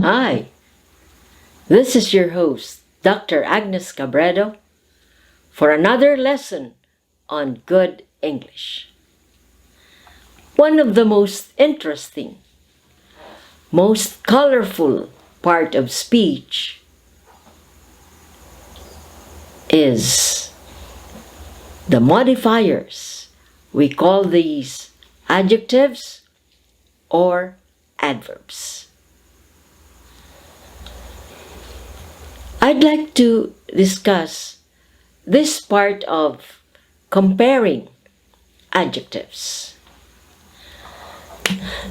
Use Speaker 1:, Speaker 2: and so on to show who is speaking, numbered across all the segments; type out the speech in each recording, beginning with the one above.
Speaker 1: Hi, this is your host, Dr. Agnes Cabredo, for another lesson on good English. One of the most interesting, most colorful part of speech is the modifiers. We call these adjectives or adverbs. I'd like to discuss this part of comparing adjectives.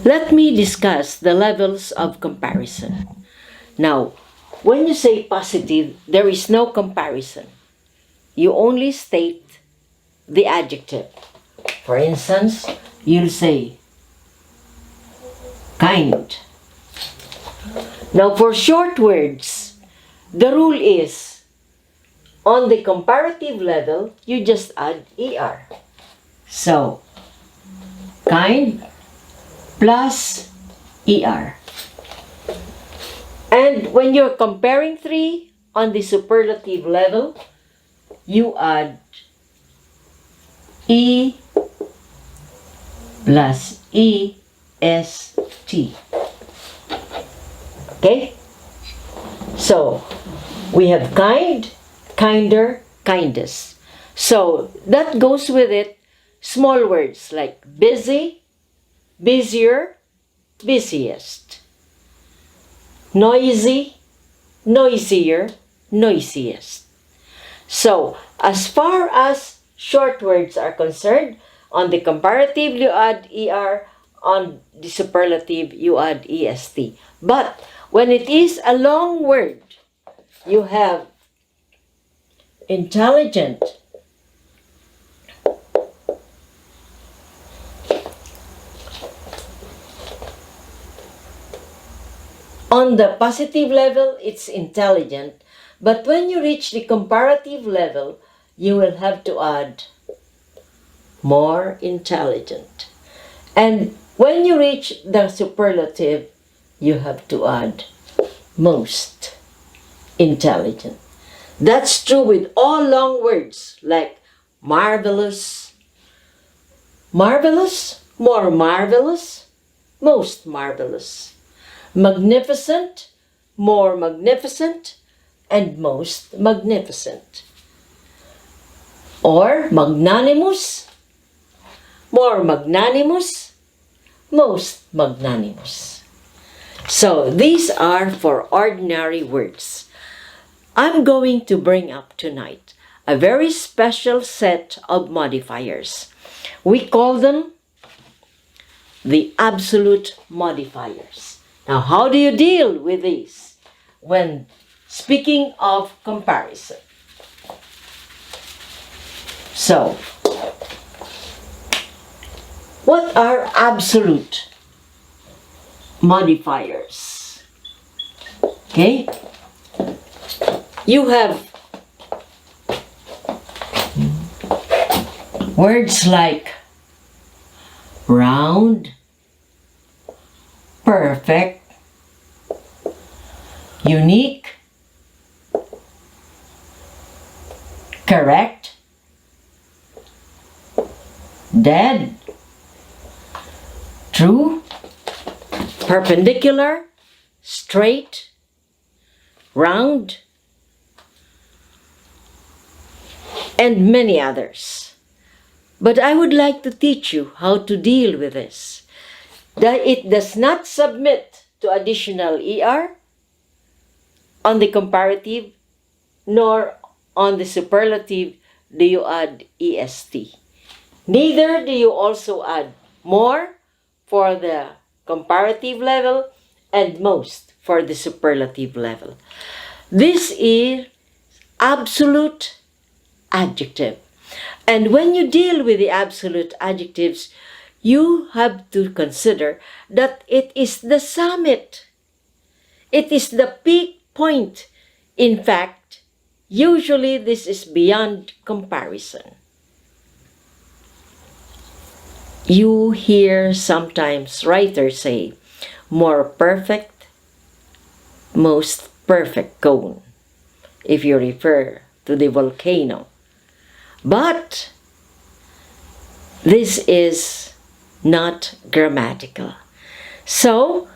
Speaker 1: Let me discuss the levels of comparison. Now, when you say positive, there is no comparison. You only state the adjective. For instance, you'll say kind. Now, for short words, the rule is on the comparative level, you just add ER. So, kind plus ER. And when you're comparing three on the superlative level, you add E plus EST. Okay? So, we have kind, kinder, kindest. So, that goes with it small words like busy, busier, busiest. Noisy, noisier, noisiest. So, as far as short words are concerned, on the comparative you add ER, on the superlative you add EST. But when it is a long word, you have intelligent, on the positive level, it's intelligent. But when you reach the comparative level, you will have to add more intelligent. And when you reach the superlative, you have to add most intelligent. That's true with all long words like marvelous, marvelous, more marvelous, most marvelous, magnificent, more magnificent, and most magnificent. Or magnanimous, more magnanimous, most magnanimous. So these are for ordinary words. I'm going to bring up tonight a very special set of modifiers. We call them the absolute modifiers. Now, how do you deal with these when speaking of comparison? So, what are absolute modifiers? Okay? You have words like round, perfect, unique, correct, dead, true, perpendicular, straight, round, and many others. But I would like to teach you how to deal with this. That it does not submit to additional ER on the comparative, nor on the superlative do you add EST. Neither do you also add more for the comparative level and most for the superlative level. This is absolute adjective. And when you deal with the absolute adjectives, you have to consider that it is the summit. It is the peak point. In fact, usually this is beyond comparison. You hear sometimes writers say, more perfect, most perfect cone, if you refer to the volcano. But this is not grammatical. So,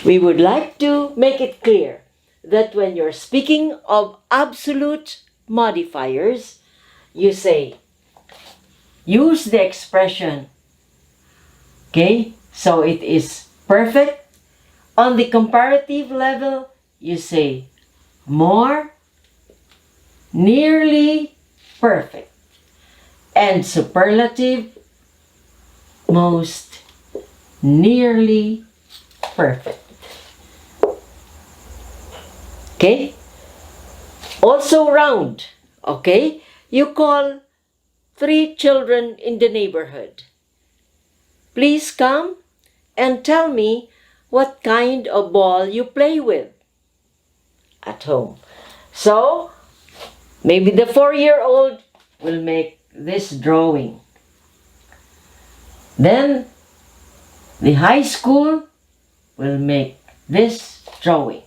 Speaker 1: we would like to make it clear that when you're speaking of absolute modifiers, you say, use the expression, okay? So it is perfect. On the comparative level, you say more, nearly perfect. And superlative, most nearly perfect. Okay? Also round. Okay? You call 3 children in the neighborhood. Please come and tell me what kind of ball you play with at home. So, maybe the 4-year-old will make this drawing. Then, the high school will make this drawing.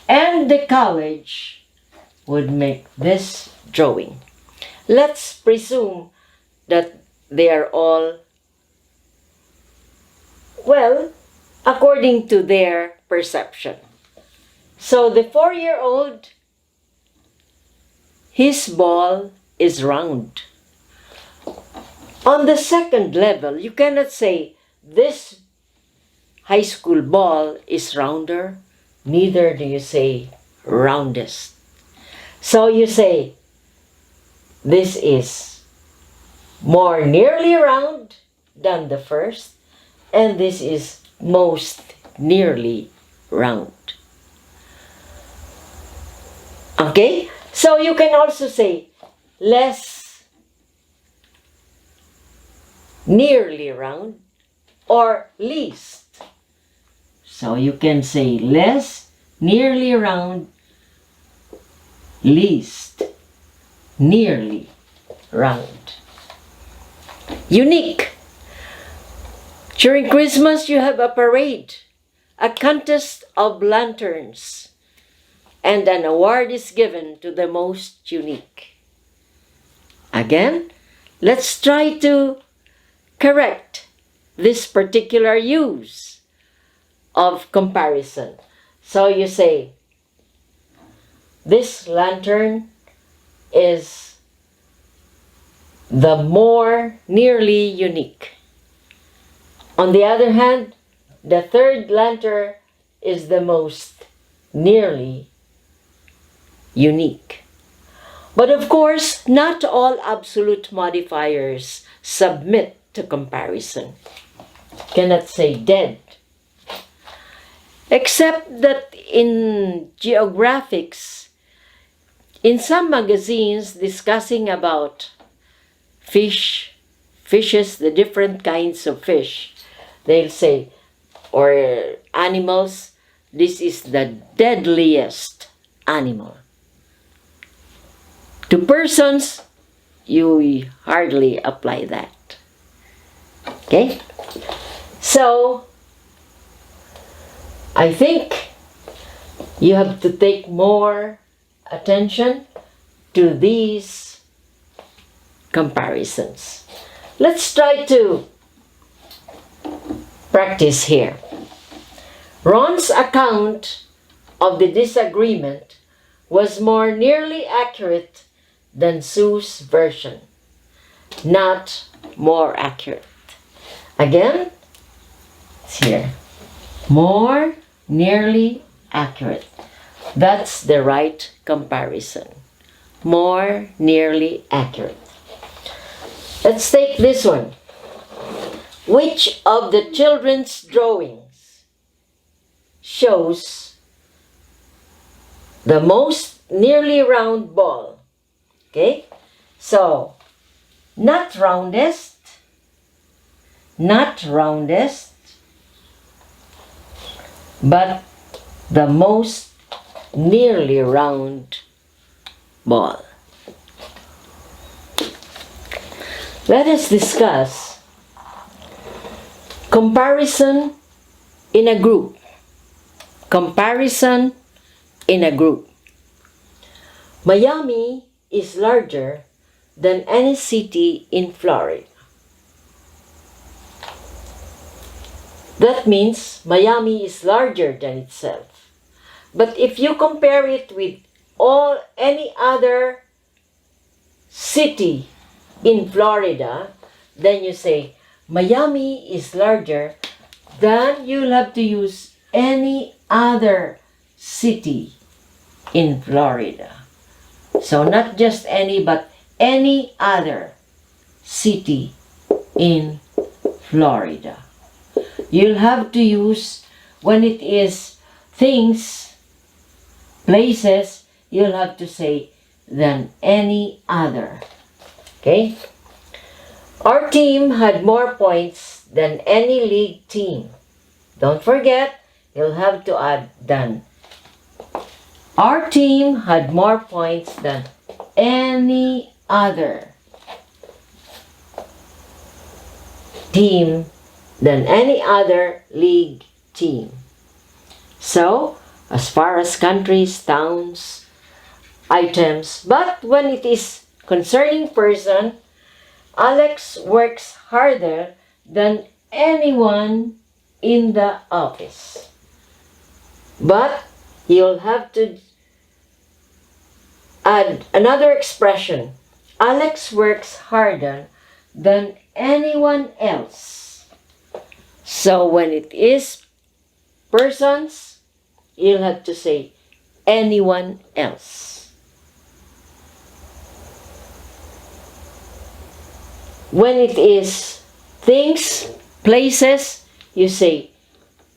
Speaker 1: And the college would make this drawing. Let's presume that they are all, well, according to their perception. So the 4-year-old, his ball is round. On the second level, you cannot say this high school ball is rounder, neither do you say roundest. So you say this is more nearly round than the first, and this is most nearly round. Okay? So you can also say less nearly round or least. So you can say less nearly round, least nearly round. Unique. During Christmas, you have a parade, a contest of lanterns, and an award is given to the most unique. Again, let's try to correct this particular use of comparison. So you say, this lantern is the more nearly unique. On the other hand, the third lantern is the most nearly unique. But of course, not all absolute modifiers submit to comparison. Cannot say dead. Except that in geographics, in some magazines discussing about fishes, the different kinds of fish, they'll say, or animals, this is the deadliest animal. To persons, you hardly apply that. Okay? So, I think you have to take more attention to these comparisons. Let's try to practice here. Ron's account of the disagreement was more nearly accurate than Sue's version, not more accurate. Again, it's here. More nearly accurate. That's the right comparison. More nearly accurate. Let's take this one. Which of the children's drawings shows the most nearly round ball? Okay? So, not roundest, but the most nearly round ball. Let us discuss comparison in a group. Comparison in a group. Miami is larger than any city in Florida. That means Miami is larger than itself. But if you compare it with any other city in Florida, then you say Miami is larger than, you'll have to use any other city in Florida. So not just any, but any other city in Florida. You'll have to use, when it is things, places, you'll have to say than any other. Okay? Our team had more points than any league team. Don't forget, you'll have to add than. Our team had more points than any other team, than any other league team. So, as far as countries, towns, items, but when it is concerning person, Alex works harder than anyone in the office. But you'll have to add another expression. Alex works harder than anyone else. So when it is persons, you'll have to say anyone else. When it is things, places, you say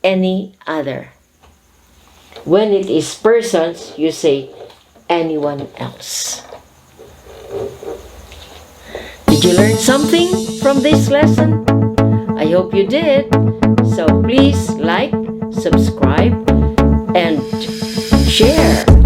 Speaker 1: any other. When it is persons, you say anyone else. Did you learn something from this lesson? I hope you did. So please like, subscribe, and share.